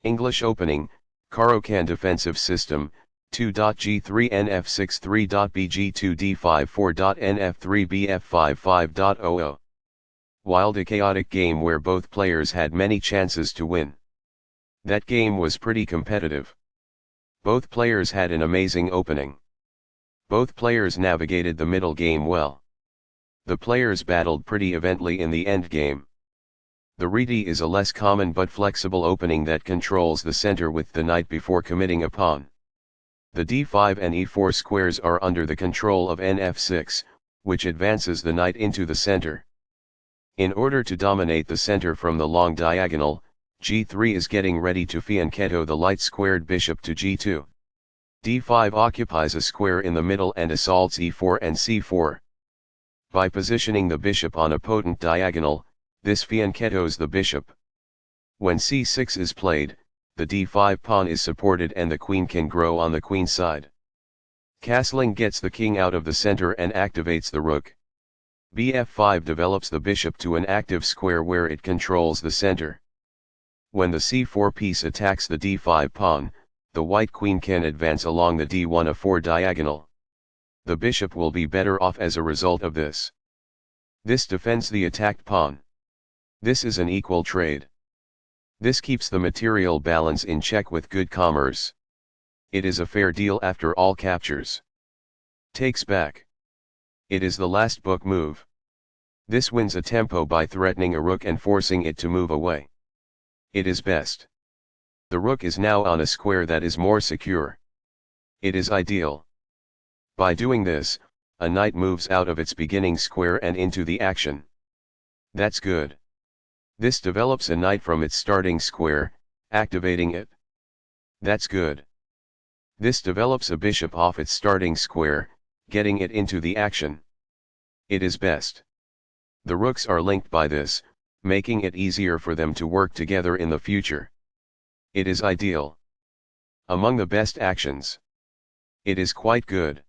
English opening, Caro-Kann defensive system, 2.g3 Nf6 3.Bg2 d5 4.Nf3 bf5 5.00. Wild a chaotic game where both players had many chances to win. That game was pretty competitive. Both players had an amazing opening. Both players navigated the middle game well. The players battled pretty evenly in the end game. The Reti is a less common but flexible opening that controls the center with the knight before committing a pawn. The d5 and e4 squares are under the control of Nf6, which advances the knight into the center. In order to dominate the center from the long diagonal, g3 is getting ready to fianchetto the light-squared bishop to g2. d5 occupies a square in the middle and assaults e4 and c4. By positioning the bishop on a potent diagonal, this fianchettos the bishop. When c6 is played, the d5 pawn is supported and the queen can grow on the queen side. Castling gets the king out of the center and activates the rook. bf5 develops the bishop to an active square where it controls the center. When the c4 piece attacks the d5 pawn, the white queen can advance along the d1a4 diagonal. The bishop will be better off as a result of this. This defends the attacked pawn. This is an equal trade. This keeps the material balance in check with good commerce. It is a fair deal after all captures. Takes back. It is the last book move. This wins a tempo by threatening a rook and forcing it to move away. It is best. The rook is now on a square that is more secure. It is ideal. By doing this, a knight moves out of its beginning square and into the action. That's good. This develops a knight from its starting square, activating it. That's good. This develops a bishop off its starting square, getting it into the action. It is best. The rooks are linked by this, making it easier for them to work together in the future. It is ideal. Among the best actions. It is quite good.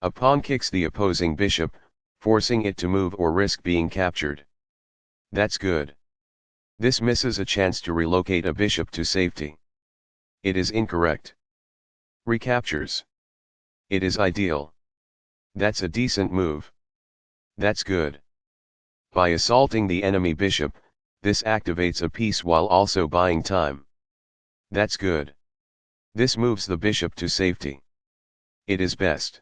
A pawn kicks the opposing bishop, forcing it to move or risk being captured. That's good. This misses a chance to relocate a bishop to safety. It is incorrect. Recaptures. It is ideal. That's a decent move. That's good. By assaulting the enemy bishop, this activates a piece while also buying time. That's good. This moves the bishop to safety. It is best.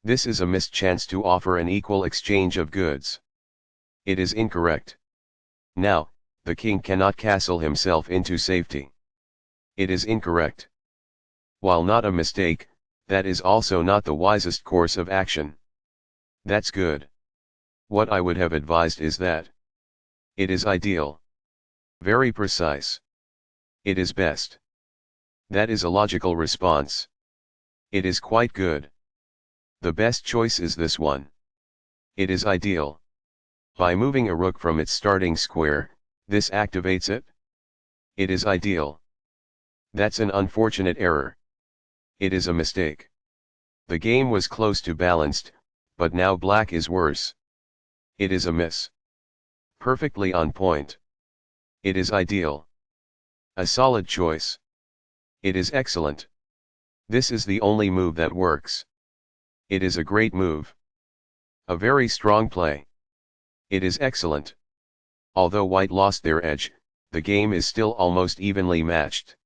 This is a missed chance to offer an equal exchange of goods. It is incorrect. Now, the king cannot castle himself into safety. It is incorrect. While not a mistake, that is also not the wisest course of action. That's good. What I would have advised is that. It is ideal. Very precise. It is best. That is a logical response. It is quite good. The best choice is this one. It is ideal. By moving a rook from its starting square, this activates it. It is ideal. That's an unfortunate error. It is a mistake. The game was close to balanced, but now black is worse. It is a miss. Perfectly on point. It is ideal. A solid choice. It is excellent. This is the only move that works. It is a great move. A very strong play. It is excellent. Although white lost their edge, the game is still almost evenly matched.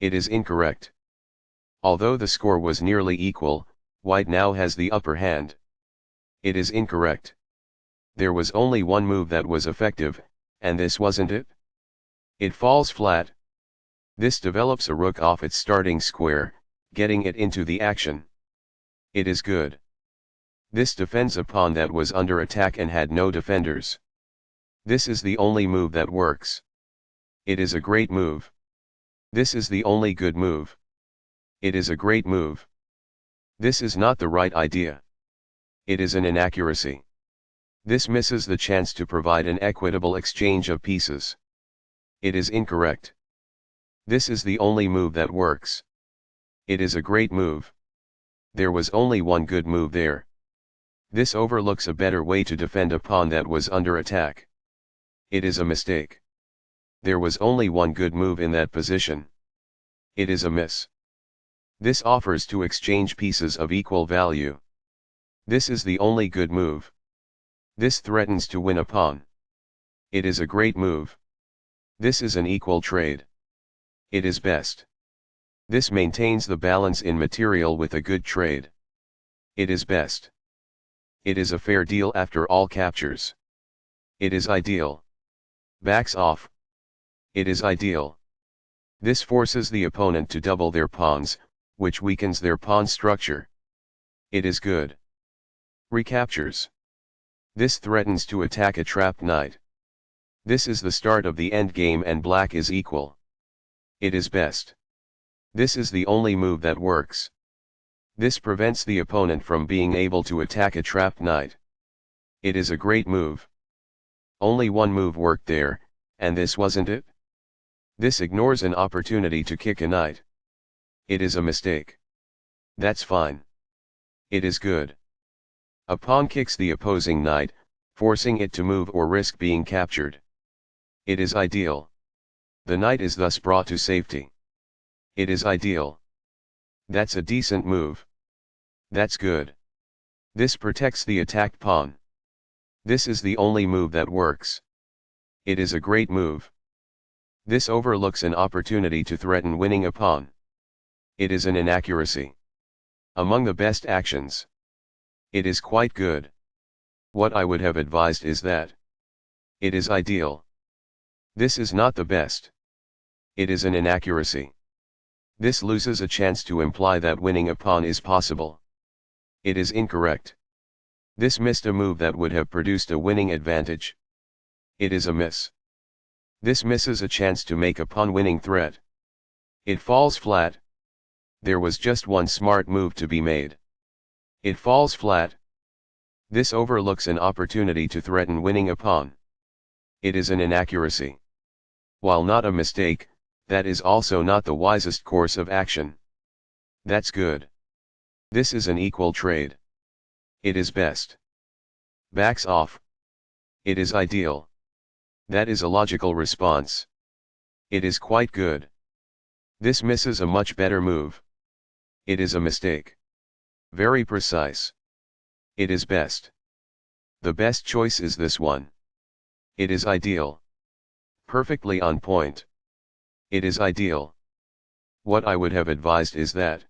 It is incorrect. Although the score was nearly equal, white now has the upper hand. It is incorrect. There was only one move that was effective, and this wasn't it? It falls flat. This develops a rook off its starting square, getting it into the action. It is good. This defends a pawn that was under attack and had no defenders. This is the only move that works. It is a great move. This is the only good move. It is a great move. This is not the right idea. It is an inaccuracy. This misses the chance to provide an equitable exchange of pieces. It is incorrect. This is the only move that works. It is a great move. There was only one good move there. This overlooks a better way to defend a pawn that was under attack. It is a mistake. There was only one good move in that position. It is a miss. This offers to exchange pieces of equal value. This is the only good move. This threatens to win a pawn. It is a great move. This is an equal trade. It is best. This maintains the balance in material with a good trade. It is best. It is a fair deal after all captures. It is ideal. Backs off. It is ideal. This forces the opponent to double their pawns, which weakens their pawn structure. It is good. Recaptures. This threatens to attack a trapped knight. This is the start of the endgame and black is equal. It is best. This is the only move that works. This prevents the opponent from being able to attack a trapped knight. It is a great move. Only one move worked there, and this wasn't it? This ignores an opportunity to kick a knight. It is a mistake. That's fine. It is good. A pawn kicks the opposing knight, forcing it to move or risk being captured. It is ideal. The knight is thus brought to safety. It is ideal. That's a decent move. That's good. This protects the attacked pawn. This is the only move that works. It is a great move. This overlooks an opportunity to threaten winning a pawn. It is an inaccuracy. Among the best actions. It is quite good. What I would have advised is that. It is ideal. This is not the best. It is an inaccuracy. This loses a chance to imply that winning a pawn is possible. It is incorrect. This missed a move that would have produced a winning advantage. It is a miss. This misses a chance to make a pawn-winning threat. It falls flat. There was just one smart move to be made. It falls flat. This overlooks an opportunity to threaten winning a pawn. It is an inaccuracy. While not a mistake, that is also not the wisest course of action. That's good. This is an equal trade. It is best. Backs off. It is ideal. That is a logical response. It is quite good. This misses a much better move. It is a mistake. Very precise. It is best. The best choice is this one. It is ideal. Perfectly on point. It is ideal. What I would have advised is that.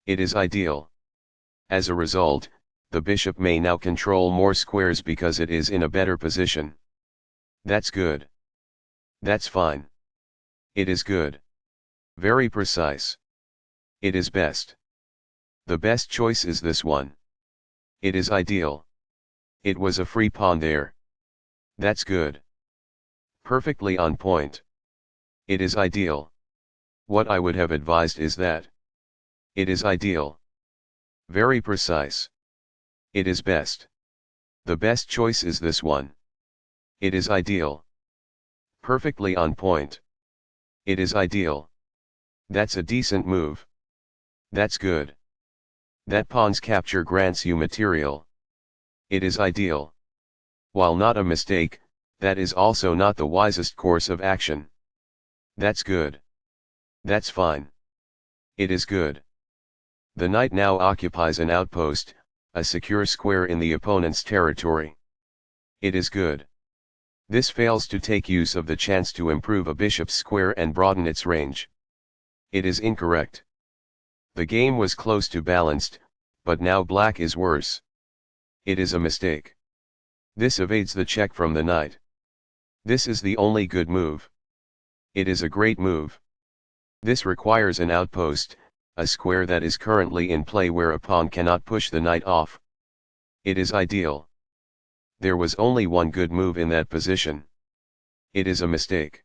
It is ideal. As a result, the bishop may now control more squares because it is in a better position. That's good. That's fine. It is good. Very precise. It is best. The best choice is this one. It is ideal. It was a free pawn there. That's good. Perfectly on point. It is ideal. What I would have advised is that. It is ideal. Very precise. It is best. The best choice is this one. It is ideal. Perfectly on point. It is ideal. That's a decent move. That's good. That pawn's capture grants you material. It is ideal. While not a mistake, that is also not the wisest course of action. That's good. That's fine. It is good. The knight now occupies an outpost, a secure square in the opponent's territory. It is good. This fails to take use of the chance to improve a bishop's square and broaden its range. It is incorrect. The game was close to balanced, but now black is worse. It is a mistake. This evades the check from the knight. This is the only good move. It is a great move. This requires an outpost, a square that is currently in play where a pawn cannot push the knight off. It is ideal. There was only one good move in that position. It is a mistake.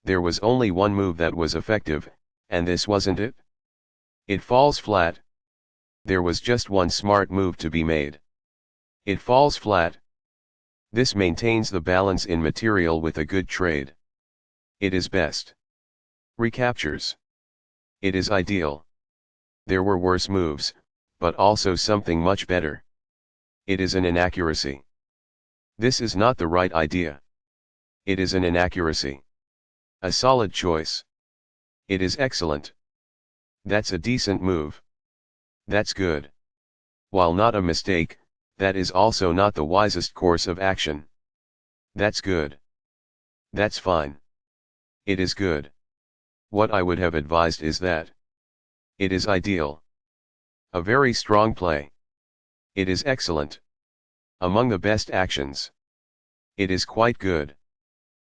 There was only one move that was effective, and this wasn't it? It falls flat. There was just one smart move to be made. It falls flat. This maintains the balance in material with a good trade. It is best. Recaptures. It is ideal. There were worse moves, but also something much better. It is an inaccuracy. This is not the right idea. It is an inaccuracy. A solid choice. It is excellent. That's a decent move. That's good. While not a mistake, that is also not the wisest course of action. That's good. That's fine. It is good. What I would have advised is that. It is ideal. A very strong play. It is excellent. Among the best actions. It is quite good.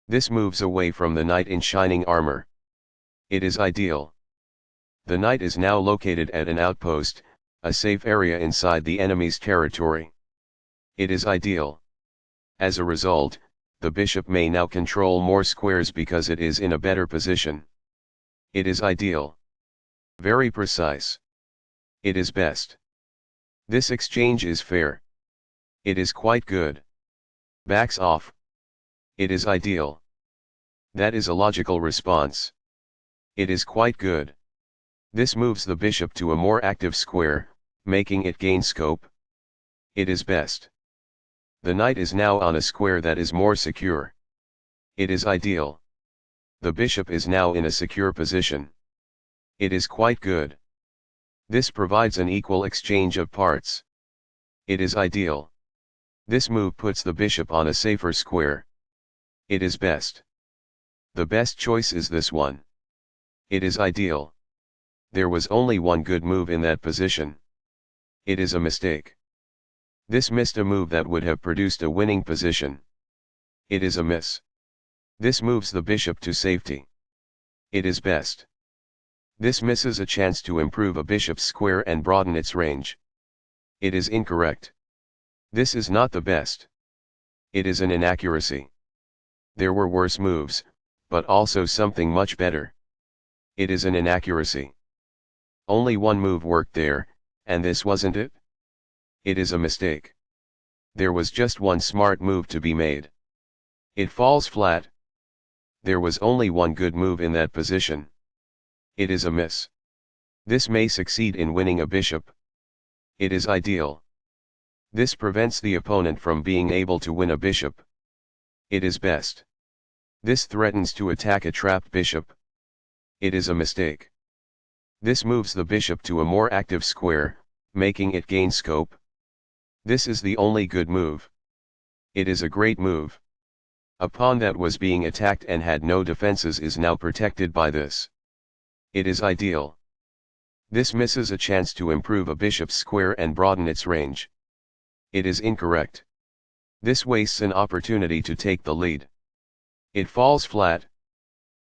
This moves away from the knight in shining armor. It is ideal. The knight is now located at an outpost, a safe area inside the enemy's territory. It is ideal. As a result, the bishop may now control more squares because it is in a better position. It is ideal. Very precise. It is best. This exchange is fair. It is quite good. Backs off. It is ideal. That is a logical response. It is quite good. This moves the bishop to a more active square, making it gain scope. It is best. The knight is now on a square that is more secure. It is ideal. The bishop is now in a secure position. It is quite good. This provides an equal exchange of parts. It is ideal. This move puts the bishop on a safer square. It is best. The best choice is this one. It is ideal. There was only one good move in that position. It is a mistake. This missed a move that would have produced a winning position. It is a miss. This moves the bishop to safety. It is best. This misses a chance to improve a bishop's square and broaden its range. It is incorrect. This is not the best. It is an inaccuracy. There were worse moves, but also something much better. It is an inaccuracy. Only one move worked there, and this wasn't it? It is a mistake. There was just one smart move to be made. It falls flat. There was only one good move in that position. It is a miss. This may succeed in winning a bishop. It is ideal. This prevents the opponent from being able to win a bishop. It is best. This threatens to attack a trapped bishop. It is a mistake. This moves the bishop to a more active square, making it gain scope. This is the only good move. It is a great move. A pawn that was being attacked and had no defenses is now protected by this. It is ideal. This misses a chance to improve a bishop's square and broaden its range. It is incorrect. This wastes an opportunity to take the lead. It falls flat.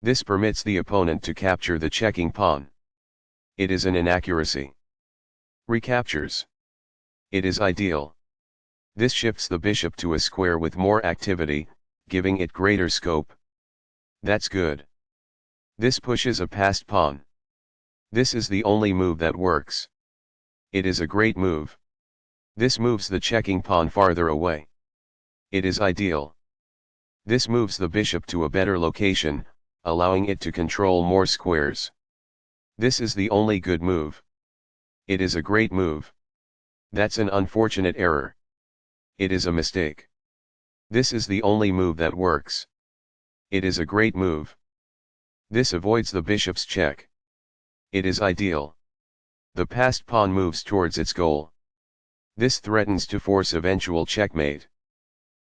This permits the opponent to capture the checking pawn. It is an inaccuracy. Recaptures. It is ideal. This shifts the bishop to a square with more activity, giving it greater scope. That's good. This pushes a passed pawn. This is the only move that works. It is a great move. This moves the checking pawn farther away. It is ideal. This moves the bishop to a better location, allowing it to control more squares. This is the only good move. It is a great move. That's an unfortunate error. It is a mistake. This is the only move that works. It is a great move. This avoids the bishop's check. It is ideal. The passed pawn moves towards its goal. This threatens to force eventual checkmate.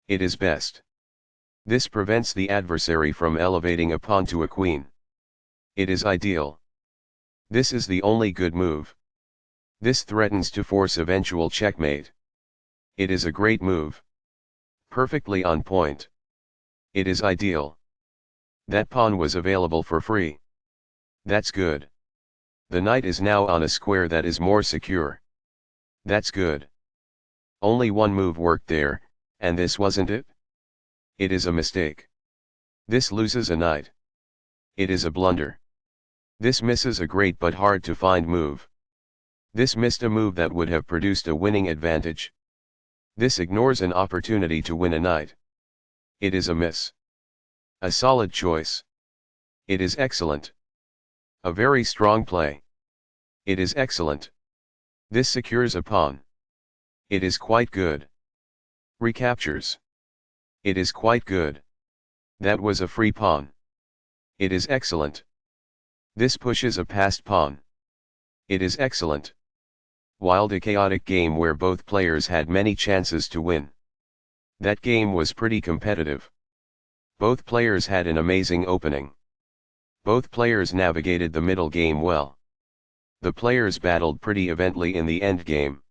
It is best. This prevents the adversary from elevating a pawn to a queen. It is ideal. This is the only good move. This threatens to force eventual checkmate. It is a great move. Perfectly on point. It is ideal. That pawn was available for free. That's good. The knight is now on a square that is more secure. That's good. Only one move worked there, and this wasn't it? It is a mistake. This loses a knight. It is a blunder. This misses a great but hard to find move. This missed a move that would have produced a winning advantage. This ignores an opportunity to win a knight. It is a miss. A solid choice. It is excellent. A very strong play. It is excellent. This secures a pawn. It is quite good. Recaptures. It is quite good. That was a free pawn. It is excellent. This pushes a passed pawn. It is excellent. Wild, a chaotic game where both players had many chances to win. That game was pretty competitive. Both players had an amazing opening. Both players navigated the middle game well. The players battled pretty evenly in the endgame.